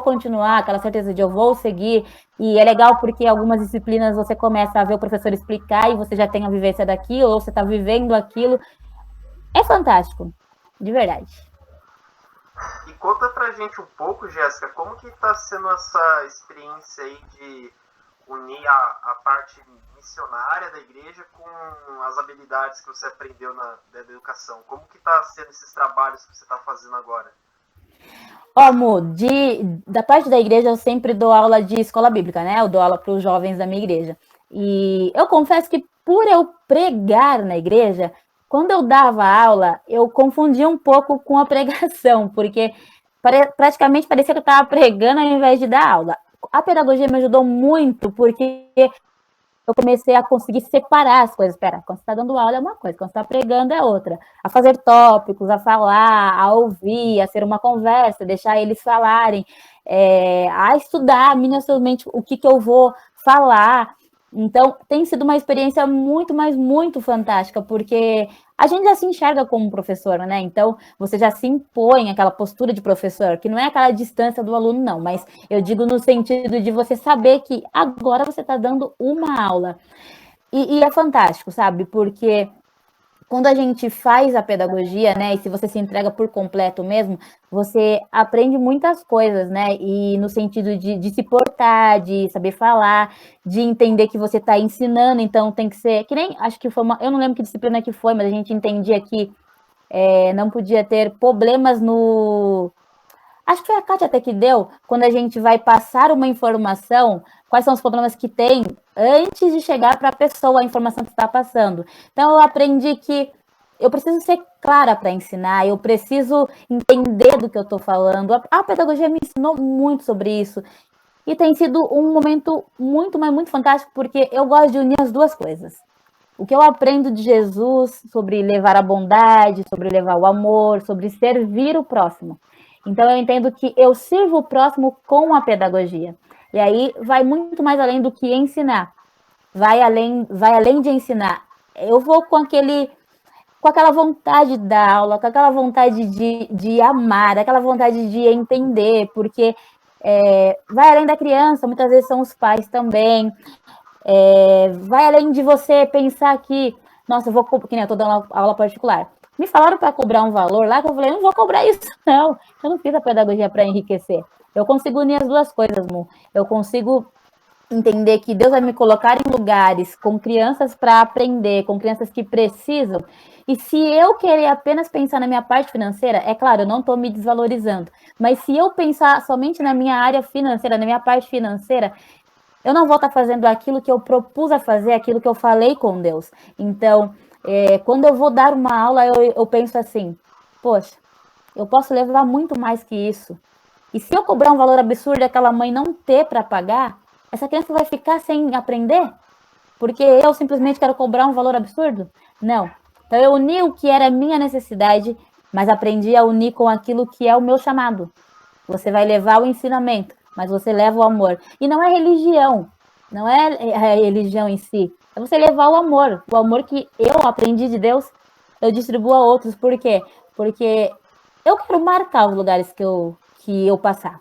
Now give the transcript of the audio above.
continuar, aquela certeza de eu vou seguir. E é legal porque algumas disciplinas você começa a ver o professor explicar e você já tem a vivência daquilo, ou você está vivendo aquilo. É fantástico, de verdade. E conta pra gente um pouco, Jéssica, como que tá sendo essa experiência aí de unir a parte missionária da igreja com as habilidades que você aprendeu da educação. Como que tá sendo esses trabalhos que você está fazendo agora? Ó, Mu, da parte da igreja eu sempre dou aula de escola bíblica, né? Eu dou aula para os jovens da minha igreja. E eu confesso que por eu pregar na igreja, quando eu dava aula, eu confundia um pouco com a pregação, porque praticamente parecia que eu estava pregando ao invés de dar aula. A pedagogia me ajudou muito, porque eu comecei a conseguir separar as coisas. Espera, quando você está dando aula é uma coisa, quando você está pregando é outra. A fazer tópicos, a falar, a ouvir, a ser uma conversa, deixar eles falarem, a estudar minuciosamente o que eu vou falar. Então, tem sido uma experiência muito, mas muito fantástica, porque a gente já se enxerga como professor, né? Então, você já se impõe aquela postura de professor, que não é aquela distância do aluno, não, mas eu digo no sentido de você saber que agora você está dando uma aula. E é fantástico, sabe? Porque quando a gente faz a pedagogia, né, e se você se entrega por completo mesmo, você aprende muitas coisas, né, e no sentido de se portar, de saber falar, de entender que você está ensinando, então tem que ser, que nem, acho que foi eu não lembro que disciplina que foi, mas a gente entendia que não podia ter problemas no, acho que foi a Kátia até que deu, quando a gente vai passar uma informação, quais são os problemas que tem antes de chegar para a pessoa a informação que está passando. Então, eu aprendi que eu preciso ser clara para ensinar, eu preciso entender do que eu estou falando. A pedagogia me ensinou muito sobre isso. E tem sido um momento muito, mas muito fantástico, porque eu gosto de unir as duas coisas. O que eu aprendo de Jesus sobre levar a bondade, sobre levar o amor, sobre servir o próximo. Então eu entendo que eu sirvo o próximo com a pedagogia. E aí vai muito mais além do que ensinar. Vai além de ensinar. Eu vou com aquela vontade da aula, com aquela vontade de amar, aquela vontade de entender, porque vai além da criança, muitas vezes são os pais também. Vai além de você pensar que, nossa, eu vou, que nem eu tô dando aula particular. Me falaram para cobrar um valor lá, que eu falei, eu não vou cobrar isso, não. Eu não fiz a pedagogia para enriquecer. Eu consigo unir as duas coisas, Mu. Eu consigo entender que Deus vai me colocar em lugares com crianças para aprender, com crianças que precisam. E se eu querer apenas pensar na minha parte financeira, é claro, eu não estou me desvalorizando, mas se eu pensar somente na minha área financeira, na minha parte financeira, eu não vou estar fazendo aquilo que eu propus a fazer, aquilo que eu falei com Deus. Então, quando eu vou dar uma aula, eu penso assim, poxa, eu posso levar muito mais que isso. E se eu cobrar um valor absurdo e aquela mãe não ter para pagar, essa criança vai ficar sem aprender? Porque eu simplesmente quero cobrar um valor absurdo? Não. Então eu uni o que era a minha necessidade, mas aprendi a unir com aquilo que é o meu chamado. Você vai levar o ensinamento, mas você leva o amor. E não é religião, não é a religião em si. É você levar o amor que eu aprendi de Deus, eu distribuo a outros. Por quê? Porque eu quero marcar os lugares que eu passar.